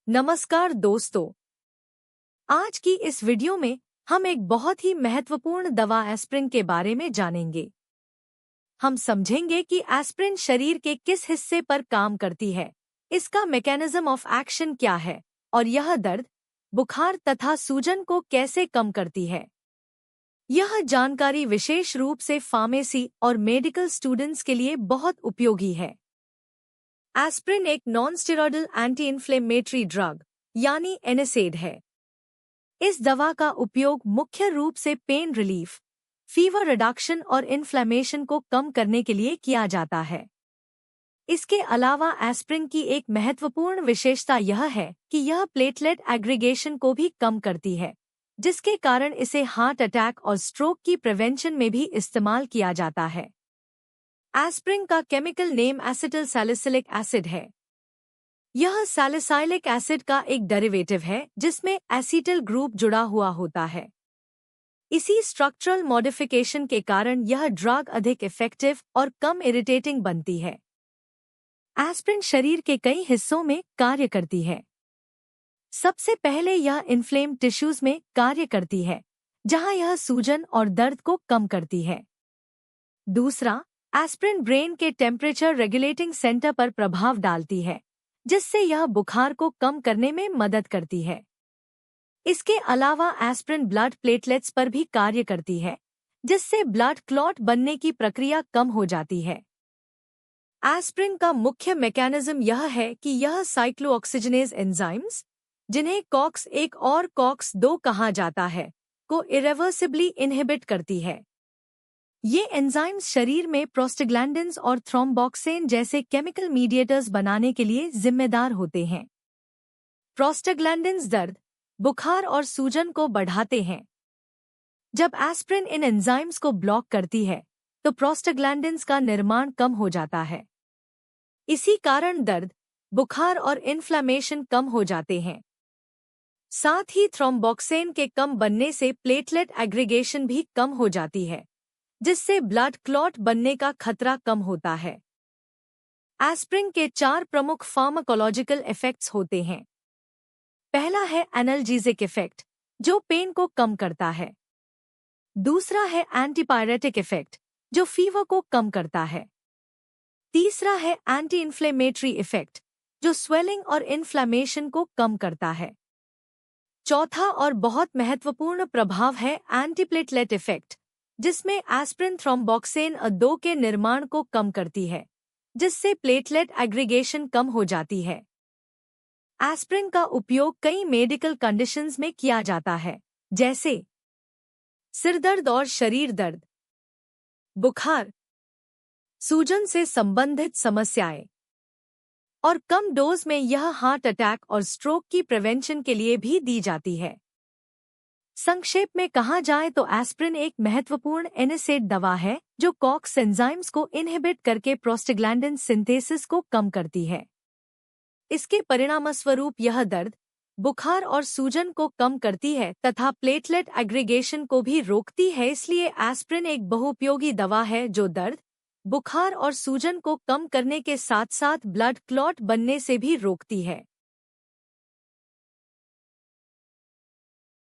नमस्कार दोस्तों, आज की इस वीडियो में हम एक बहुत ही महत्वपूर्ण दवा एस्प्रिन के बारे में जानेंगे। हम समझेंगे कि एस्प्रिन शरीर के किस हिस्से पर काम करती है, इसका मैकेनिज्म ऑफ एक्शन क्या है और यह दर्द, बुखार तथा सूजन को कैसे कम करती है। यह जानकारी विशेष रूप से फार्मेसी और मेडिकल स्टूडेंट्स के लिए बहुत उपयोगी है। एस्प्रिन एक non steroidal anti inflammatory drug यानी एनएसएड है। इस दवा का उपयोग मुख्य रूप से पेन रिलीफ, फीवर रिडक्शन और इन्फ्लेमेशन को कम करने के लिए किया जाता है। इसके अलावा एस्प्रिन की एक महत्वपूर्ण विशेषता यह है कि यह प्लेटलेट एग्रीगेशन को भी कम करती है, जिसके कारण इसे हार्ट अटैक और स्ट्रोक की प्रिवेंशन में भी इस्तेमाल किया जाता है। एस्प्रिन का chemical name acetyl salicylic acid है। यह सैलिसाइलिक एसिड का एक डेरिवेटिव है जिसमें एसीटिल ग्रुप जुड़ा हुआ होता है। इसी स्ट्रक्चरल मॉडिफिकेशन के कारण यह ड्रग अधिक इफेक्टिव और कम इरिटेटिंग बनती है। एस्प्रिन शरीर के कई हिस्सों में कार्य करती है। सबसे पहले यह इन्फ्लेम्ड टिश्यूज में कार्य करती है, जहां यह सूजन और दर्द को कम करती है। दूसरा, एस्प्रिन ब्रेन के टेम्परेचर रेगुलेटिंग सेंटर पर प्रभाव डालती है, जिससे यह बुखार को कम करने में मदद करती है। इसके अलावा एस्प्रिन ब्लड प्लेटलेट्स पर भी कार्य करती है, जिससे ब्लड क्लॉट बनने की प्रक्रिया कम हो जाती है। एस्प्रिन का मुख्य मैकेनिज्म यह है कि यह साइक्लोऑक्सीजनेज एंजाइम्स, जिन्हें कॉक्स 1 और कॉक्स 2 कहा जाता है, को इरिवर्सिबली इनहिबिट करती है। ये एंजाइम्स शरीर में प्रोस्टाग्लैंडिन्स और थ्रोम्बोक्सिन जैसे केमिकल मीडिएटर्स बनाने के लिए जिम्मेदार होते हैं। प्रोस्टाग्लैंडिन्स दर्द, बुखार और सूजन को बढ़ाते हैं। जब एस्प्रिन इन एंजाइम्स को ब्लॉक करती है, तो प्रोस्टाग्लैंडिन्स का निर्माण कम हो जाता है। इसी कारण दर्द, बुखार और इन्फ्लेमेशन कम हो जाते हैं। साथ ही थ्रोम्बोक्सिन के कम बनने से प्लेटलेट एग्रीगेशन भी कम हो जाती है, जिससे ब्लड क्लॉट बनने का खतरा कम होता है। एस्प्रिन के 4 प्रमुख फार्माकोलॉजिकल इफेक्ट्स होते हैं। पहला है एनाल्जेसिक इफेक्ट, जो पेन को कम करता है। दूसरा है एंटीपायरेटिक इफेक्ट, जो फीवर को कम करता है। तीसरा है एंटी इन्फ्लेमेटरी इफेक्ट, जो स्वेलिंग और इन्फ्लेमेशन को कम करता है। चौथा और बहुत महत्वपूर्ण प्रभाव है एंटीप्लेटलेट इफेक्ट, जिसमें एस्प्रिन थ्रोम्बोक्सिन 2 के निर्माण को कम करती है, जिससे प्लेटलेट एग्रीगेशन कम हो जाती है। एस्प्रिन का उपयोग कई मेडिकल कंडीशंस में किया जाता है, जैसे सिरदर्द और शरीर दर्द, बुखार, सूजन से संबंधित समस्याएं, और कम डोज में यह हार्ट अटैक और स्ट्रोक की प्रिवेंशन के लिए भी दी जाती है। संक्षेप में कहा जाए तो एस्प्रिन एक महत्वपूर्ण एनएसएड दवा है जो कॉक्स एंजाइम्स को इनहिबिट करके प्रोस्टाग्लैंडिन सिंथेसिस को कम करती है। इसके परिणामस्वरूप यह दर्द, बुखार और सूजन को कम करती है तथा प्लेटलेट एग्रीगेशन को भी रोकती है। इसलिए एस्प्रिन एक बहुउपयोगी दवा है जो दर्द, बुखार और सूजन को कम करने के साथ साथ ब्लड क्लॉट बनने से भी रोकती है।